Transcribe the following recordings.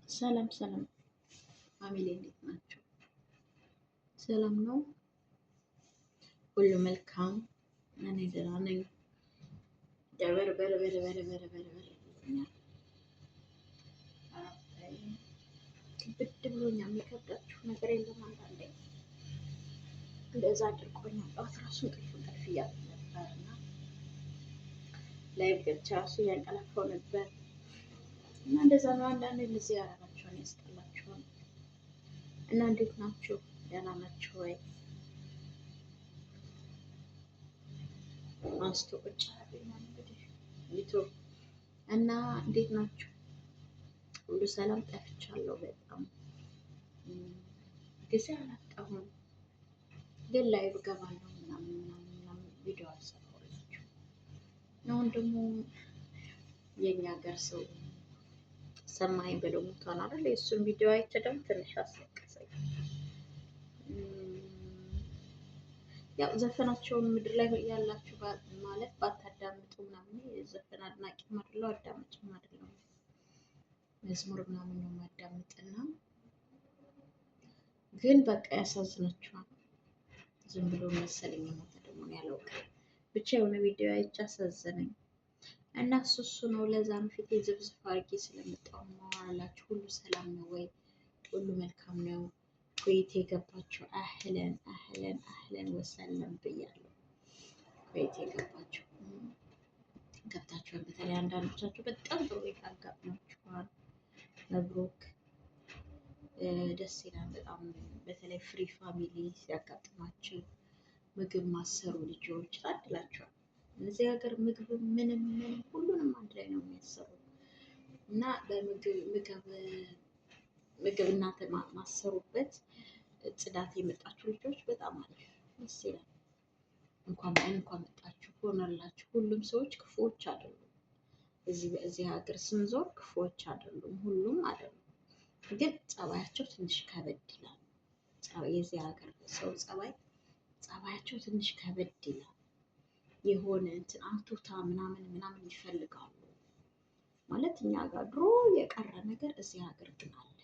ሰላም ፋሚሊ እንዴት ናቸው? ሰላም ነው? ሁሉ መልካም? እኔ ደህና ነኝ። ክብድ ብሎኛል። የሚከብዳችሁ ነገር የለም። አንዳንዴ እንደዛ አድርጎኛል። ጠዋት ራሱ እንቅልፍ እያለ ነበር እና ላይቭ ገብቼ ራሱ እያንቀላፋው ነበር እና እንደዛ ነው። አንዳንዴ እንደዚህ ያደርጋችኋል፣ ያስጠላችኋል። እና እንዴት ናችሁ? ደህና ናችሁ ወይ? አንስቶ ቁጭ አደረገኝ እንግዲህ ዩቱብ እና እንዴት ናችሁ? ሁሉ ሰላም? ጠፍቻለሁ በጣም ጊዜ አላጣሁም፣ ግን ላይቭ እገባለሁ ምናምን ቪዲዮ አልሰራሁላችሁም። አሁን ደግሞ የኛ ሀገር ሰው ሰማኸኝ ብሎ ሞቷል አይደል? የእሱን ቪዲዮ አይቼ ደግሞ ትንሽ አስለቀሰኝ። ያው ዘፈናቸውን ምድር ላይ ያላችሁ ማለት ባታዳምጡ ምናምን፣ ዘፈን አድናቂም አይደለሁ አዳምጭም አይደለሁ፣ መዝሙር ምናምን ነው የማዳምጥና ግን በቃ ያሳዝናችኋል። ዝም ብሎ መሰለኝ ሞተ ደግሞ ያላውቅም፣ ብቻ የሆነ ቪዲዮ አይቼ አሳዘነኝ እና እሱ ነው። ለዛ ነው ፊቴ ዝብዝፍ አድርጌ ስለመጣሁ ማወራላችሁ። ሁሉ ሰላም ነው ወይ? ሁሉ መልካም ነው? ኩዌት የገባችሁ አህለን ወሰለም ብያለሁ። ኩዌት የገባችሁ ገብታችኋል። በተለይ አንዳንዶቻችሁ በጣም ጥሩ አጋጥሟችኋል። መብሩክ፣ ደስ ይላል በጣም። በተለይ ፍሪ ፋሚሊ ሲያጋጥማችሁ ምግብ ማሰሩ ልጆች ታድላችኋል። እዚህ ሀገር ምግብ ምንም ሁሉንም አንድ ላይ ነው የሚያሰሩት እና ምግብ እናንተ ማሰሩበት ጽዳት የመጣችሁ ልጆች በጣም አሪፍ ደስ ይላል። እንኳን መጣችሁ ሆነላችሁ። ሁሉም ሰዎች ክፉዎች አይደሉም። እዚህ ሀገር ስንዞር ክፉዎች አይደሉም፣ ሁሉም አይደሉም፣ ግን ጸባያቸው ትንሽ ከበድ ይላል። የዚህ ሀገር ሰው ጸባያቸው ትንሽ ከበድ ይላል። የሆነ እንትን አንቱታ ምናምን ይፈልጋሉ ማለት እኛ ጋር ድሮ የቀረ ነገር እዚህ ሀገር ግን አለ።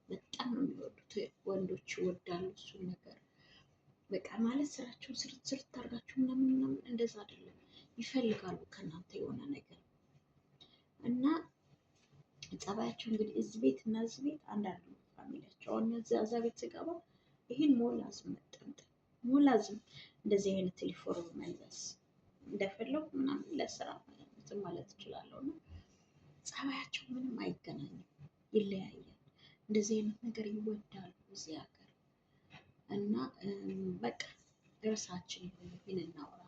በጣም ነው የሚወዱት፣ ወንዶች ይወዳሉ እሱን ነገር። በቃ ማለት ስራቸውን ስርት አድርጋችሁ ምናምን እንደዛ አይደለም፣ ይፈልጋሉ ከእናንተ የሆነ ነገር እና ጸባያቸው እንግዲህ እዚህ ቤት እና እዚህ ቤት አንዳንድ ነው ፋሚሊያቸው። አሁን እዛ ቤት ስገባ ይህን ሞላዝም መጠምጠም፣ ሞላዝም እንደዚህ አይነት ዩኒፎርም መልበስ እንደፈለጉ ምናምን ለስራ ማለት እችላለሁ እና ጸባያቸው ምንም አይገናኝም፣ ይለያያል። እንደዚህ አይነት ነገር ይወዳሉ እዚህ ሀገር እና በቃ እርሳችን ይህን እናውራ።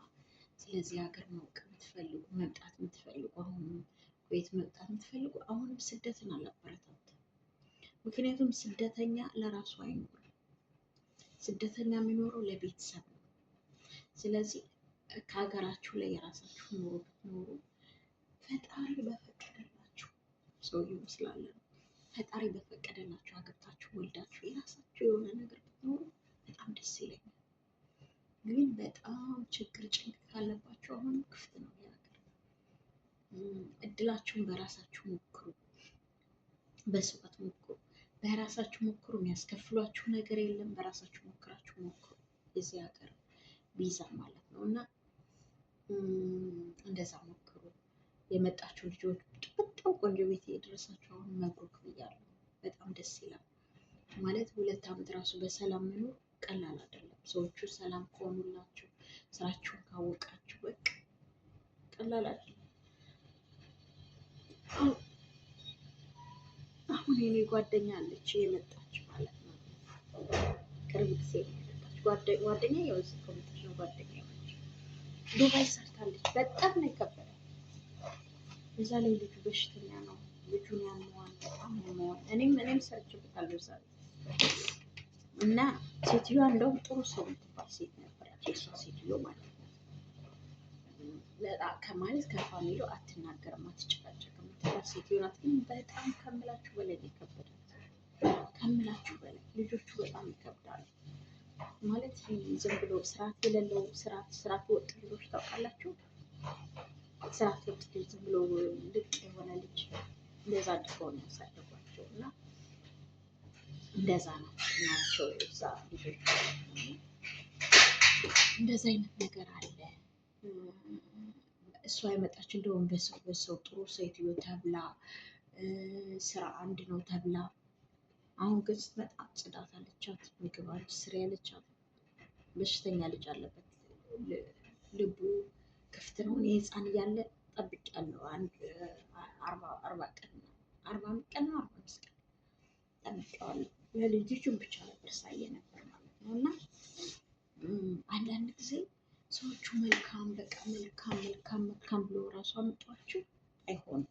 ስለዚህ ሀገር ማወቅ የምትፈልጉ መምጣት የምትፈልጉ አሁን ቤት መምጣት የምትፈልጉ አሁንም ስደትን አላበረታትም። ምክንያቱም ስደተኛ ለራሱ አይኖርም፣ ስደተኛ የሚኖረው ለቤተሰብ ነው። ስለዚህ ከሀገራችሁ ላይ የራሳችሁ ኑሮ ብትኖሩ ፈጣሪ በፈቀደላችሁ ሰውዬው ስላለ ነው። ፈጣሪ በፈቀደላችሁ አገብታችሁ ወልዳችሁ የራሳችሁ የሆነ ነገር ብትኖሩ በጣም ደስ ይለኛል። ግን በጣም ችግር ጭንቅ ካለባችሁ አሁን ክፍት ነው የሀገር። እድላችሁን በራሳችሁ ሞክሩ፣ በስፋት ሞክሩ፣ በራሳችሁ ሞክሩ። የሚያስከፍሏችሁ ነገር የለም። በራሳችሁ ሞክራችሁ ሞክሩ። የዚህ ሀገር ቪዛ ማለት ነው እና እንደዛ ሞክሩ። የመጣችሁ ልጆች በጣም ቆንጆ ቤት የደረሳችሁ አሁን መብሩክ ብያለሁ። በጣም ደስ ይላል ማለት 2 ዓመት ራሱ በሰላም መኖር ቀላል አይደለም። ሰዎቹ ሰላም ከሆኑላችሁ፣ ስራችሁን ካወቃችሁ በቃ ቀላል አይደለም። አሁን የኔ ጓደኛ አለች የመጣች ማለት ነው። ቅርብ ጊዜ የመጣች ጓደኛ የወዝ ኮሚቴሽን ጓደኛ ነች። ዱባይ ሰርታለች። በጣም ነው የከበዳት። እዛ ላይ ልጁ በሽተኛ ነው። ልጁን ያመዋል፣ በጣም ያመዋል። እኔም ሰርችበታለሁ እዛ እና ሴትዮዋ እንደውም ጥሩ ሰው የምትባል ሴት ነበረች። የእሷ ሴትዮ ማለት ነው ከማለት ከፋሚሊው አትናገርም፣ አትጨቃጨቅም የምትባል ሴትዮ ናት። ግን በጣም ከምላችሁ በላይ የከበዳት፣ ከምላችሁ በላይ ልጆቹ በጣም ይከብዳሉ። ማለት ዝም ብሎ ስርዓት የሌለው ስርዓት ወጥ ልጆች ታውቃላችሁ። ስርዓት ወጥ ዝም ብሎ ልቅ የሆነ ልጅ እንደዛ አድርገው ነው ያሳደጓቸው እና እንደዛ ናቸው እዛ ልጆች። እንደዛ አይነት ነገር አለ። እሷ የመጣች እንደውም በሰው ጥሩ ሴትዮ ተብላ ስራ አንድ ነው ተብላ። አሁን ግን ስትመጣ ጽዳት አለቻት፣ ምግብ አንቺ ስሪ ያለቻት። በሽተኛ ልጅ አለበት፣ ልቡ ክፍት ነው። እኔ ህፃን እያለ ጠብቄያለሁ። አንድ 40 ቀን ነው 45 ቀን ጠብቄዋለሁ። ለልጆቹም ብቻ ነበር ሳየ ነበር ማለት ነው። እና አንዳንድ ጊዜ ሰዎቹ መልካም በቃ መልካም ብሎ ራሱ አመጧችሁ አይሆንም።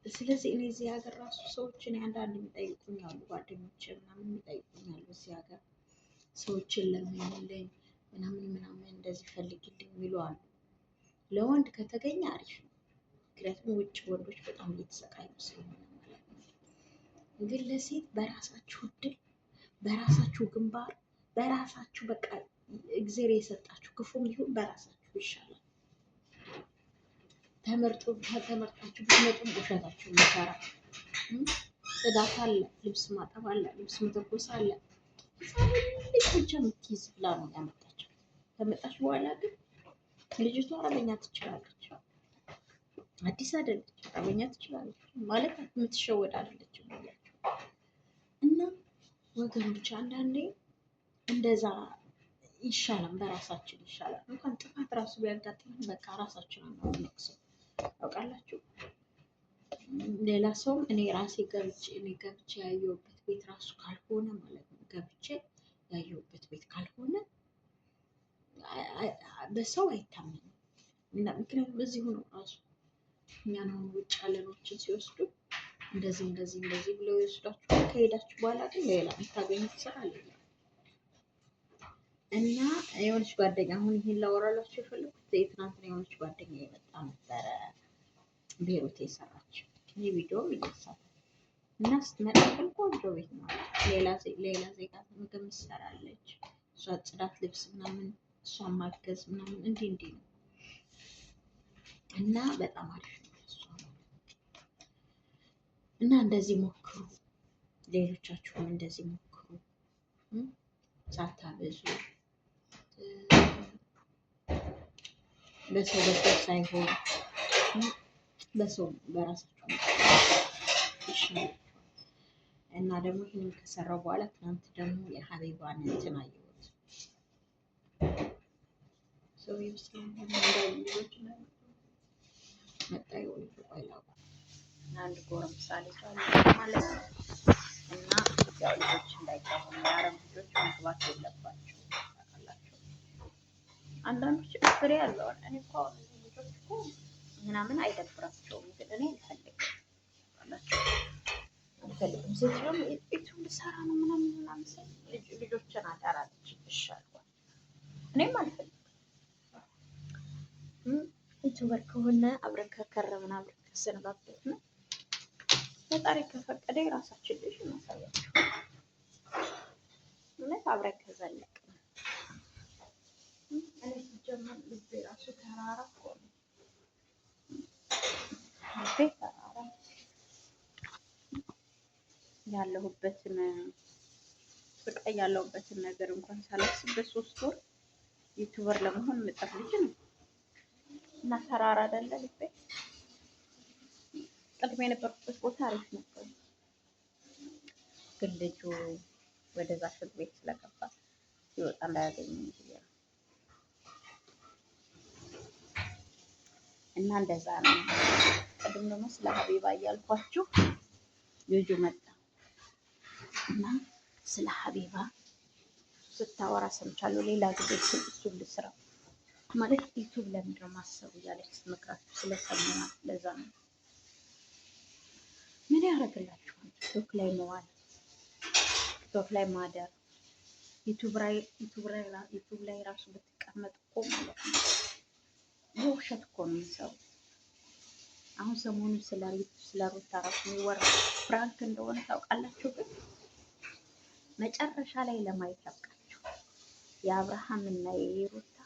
ስለዚህ እኔ እዚህ ሀገር ራሱ ሰዎችን አንዳንድ የሚጠይቁኝ አሉ፣ ጓደኞች ምናምን የሚጠይቁኝ አሉ። እዚህ ሀገር ሰዎችን ለምንልኝ ምናምን እንደዚህ ፈልግልኝ የሚሉ አሉ። ለወንድ ከተገኘ አሪፍ ነው፣ ምክንያቱም ውጭ ወንዶች በጣም እየተሰቃዩ ስለሆነ ማለት ነው። ግን ለሴት በራሳችሁ እድል፣ በራሳችሁ ግንባር፣ በራሳችሁ በቃ እግዜር የሰጣችሁ ክፉም ይሁን በራሳችሁ ይሻላል። ተመርጣችሁ ብትመጡም ውሸታችሁ ይሰራ። ጽዳት አለ፣ ልብስ ማጠብ አለ፣ ልብስ መተኮስ አለ። ልጅ ብቻ የምትይዝ ብላ ነው ያመጣቸው። ከመጣች በኋላ ግን ልጅቷ አረበኛ ትችላለች፣ አዲስ አይደለች፣ አረበኛ ትችላለች ማለት የምትሸወድ አይደለችም ብያቸው። እና ወገኖች አንዳንዴ እንደዛ ይሻላል፣ በራሳችን ይሻላል። እንኳን ጥፋት ራሱ ቢያጋጥመን በቃ ራሳችንን ነው የምንወቅሰው። ታውቃላችሁ፣ ሌላ ሰውም እኔ ገብቼ ያየሁበት ቤት ራሱ ካልሆነ ማለት ነው፣ ገብቼ ያየሁበት ቤት ካልሆነ በሰው አይታመንም። እና ምክንያቱም እዚሁ ነው ራሱ እኛን አሁን ውጭ ያለኖችን ሲወስዱ እንደዚህ ብለው ይወስዷችሁ። ከሄዳችሁ በኋላ ግን ሌላ የምታገኙት ስራ አለ። እና የሆነች ጓደኛ አሁን ይሄን ላወራላችሁ የፈለኩት ትናንትና የሆነች ጓደኛ የመጣ ነበረ ቤሩት የሰራች ይህ ቪዲዮም እየተሳተ እና ስትመጣ ግን ቆንጆ ቤት ነው። ሌላ ዜጋ ምግብ ትሰራለች፣ እሷ ጽዳት፣ ልብስ ምናምን እሷ ማገዝ ምናምን እንዲህ ነው። እና በጣም አሪፍ ነው እሷ። እና እንደዚህ ሞክሩ፣ ሌሎቻችሁም እንደዚህ ሞክሩ፣ ሳታበዙ በሰው ሳይሆን በሰው በራሳችሁ ይሻላል። እና ደግሞ ይህንን ከሰራው በኋላ ትናንት ደግሞ የሀቢባን እንትን አየሁት። ሰው ይብስላል ልጆች መጣ ይወልዱ አይላቁ አንድ ጎረምሳ ልጅ አለ ማለት ነው። እና ያው ልጆች እንዳይቀሩ የአረብ ልጆች መግባት የለባቸው ታውቃላችሁ። አንዳንዶች ፍሬ ያለው እኔ እኮ ልጆች እኮ ምናምን አይደብራቸውም፣ ግን እኔ አልፈልግም። ሴት ደግሞ ቤቱን ልሰራ ነው ምናምን ስል ልጆችን አዳራለች ይሻልኳል። እኔም አልፈልግም። ዩቱበር ከሆነ አብረን ከከረምን አብረን ከሰነባበት ነው። ፈጣሪ ከፈቀደ የራሳችን ልጅ እናሳያችሁ። እውነት አብረን ከዘለቅ ነው። እኔ ሲጀመር ልቤ ራሱ ተራራ እኮ ነው። ልቤ ተራራ ያለሁበትን ነገር እንኳን ሳላስበት 3 ወር ዩቱበር ለመሆን ምጠር ልጅ ነው እና ተራራ አይደለ ልቤ። ቀድሜ የነበርኩበት ቦታ አሪፍ ነበር፣ ግን ልጁ ወደዛ ሽንት ቤት ስለገባ ሲወጣ እንዳያገኘኝ ብዬ ነው። እና እንደዛ ነው። ቅድም ደግሞ ስለ ሀቢባ እያልኳችሁ ልጁ መጣ እና ስለ ሀቢባ ስታወራ ሰምቻለሁ። ሌላ ጊዜ እሱን ልስራ ማለት ዩቱብ ለምንድን ነው ማሰቡ እያለች ስትመክራችሁ ስለሰማናት ለዛ ነው። ምን ያደርግላችኋል? ቲክቶክ ላይ መዋል፣ ቲክቶክ ላይ ማደር፣ ዩቱብ ላይ ራሱ ብትቀመጥ እኮ ማለት ነው የውሸት እኮ ነው የሚሰሩት። አሁን ሰሞኑን ስለ ሩታ ራሱ የሚወራ ፍራንክ እንደሆነ ታውቃላችሁ። ግን መጨረሻ ላይ ለማየት ያብቃችሁ። የአብርሃም እና የሩታ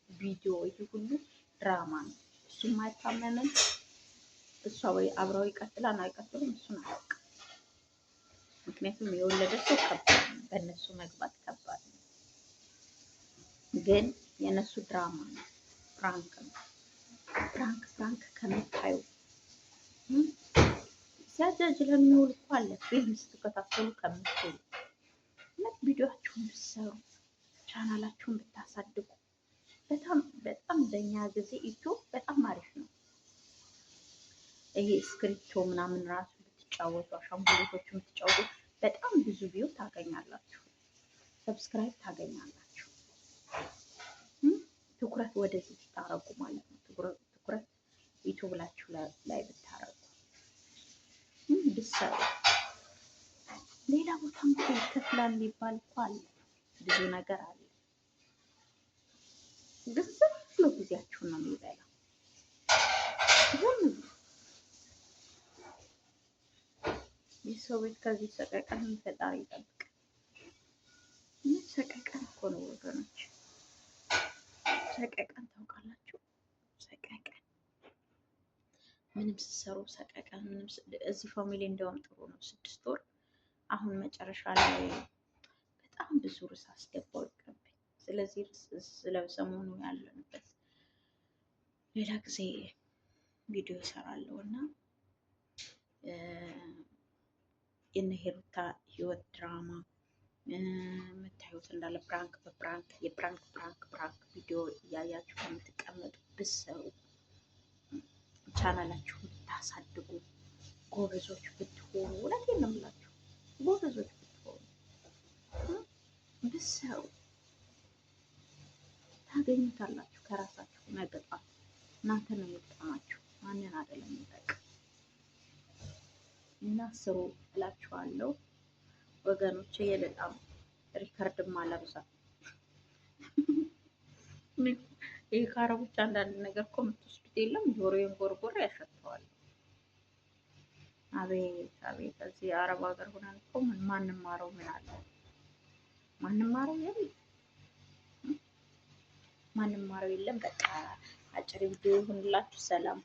ቪዲዮ ይህ ሁሉ ድራማ ነው። እሱም አይታመንም። እሷ ወይ አብረው ይቀጥላል አይቀጥሉም እሱን አያውቅም። ምክንያቱም የወለደ ሰው ከባድ ነው፣ በእነሱ መግባት ከባድ ነው። ግን የእነሱ ድራማ ነው፣ ፕራንክ ነው። ፕራንክ ከምታዩ ሲያጃጅለን የሚውል እኮ አለ። ፊልም ስትከታተሉ ከምትውሉ እውነት ቪዲዮአችሁን ብትሰሩ ቻናላችሁን ብታሳድጉ በጣም በእኛ ጊዜ ዩቲዩብ በጣም አሪፍ ነው። ይሄ ስክሪፕቶ ምናምን ራሱ ብትጫወቱ አሻንጉሊቶች ብትጫወቱ በጣም ብዙ ቪው ታገኛላችሁ፣ ሰብስክራይብ ታገኛላችሁ። ትኩረት ወደዚህ ብታረጉ ማለት ነው። ትኩረት ዩቲዩብ ላችሁ ላይ ብታረጉ ብትሰሩ። ሌላ ቦታ እንኳን ይከፍላል የሚባል እኮ አለ፣ ብዙ ነገር አለ። ግን ዝም ብሎ ጊዜያችሁን ነው የሚበላው። ዝም ብሎ የሰው ቤት ከዚህ ሰቀቀን ፈጣሪ ይጠብቅ። ሰቀቀን እኮ ነው ወገኖች፣ ሰቀቀን ታውቃላችሁ? ሰቀቀን ምንም ስትሰሩ ሰቀቀን። ምንም እዚህ ፋሚሊ እንደውም ጥሩ ነው፣ 6 ወር። አሁን መጨረሻ ላይ በጣም ብዙ ርዕስ አስገባው ይቀርብኝ። ስለዚህ ስለሰሞኑ ያለንበት ሌላ ጊዜ ቪዲዮ እሰራለሁ እና የነ ሄሩታ ህይወት ድራማ የምታዩት እንዳለ ፕራንክ በፕራንክ የፕራንክ ቪዲዮ እያያችሁ ከምትቀመጡ ብትሰሩ ቻናላችሁን ብታሳድጉ ጎበዞች ብትሆኑ፣ እውነቴን ነው የምላችሁ፣ ጎበዞች ብትሆኑ ብትሰሩ ታገኙታላችሁ። ከራሳችሁ ነገጣት እናንተ ነው የሚጠቅማችሁ፣ ማንን አይደለም የሚጠቅም። እና ስሩ እላችኋለሁ ወገኖቼ። በጣም ሪከርድም አለብሳ ይህ ከአረቦች አንዳንድ ነገር እኮ የምትወስዱት የለም። ጆሮዬን ጎርጎር ያሸተዋል። አቤት አቤት! እዚህ አረብ ሀገር ሆነን እኮ ማንም ማረው ምን አለ? ማንም ማረው የለም፣ ማንም ማረው የለም። በቃ አጭር ቪዲዮ ይሁንላችሁ። ሰላም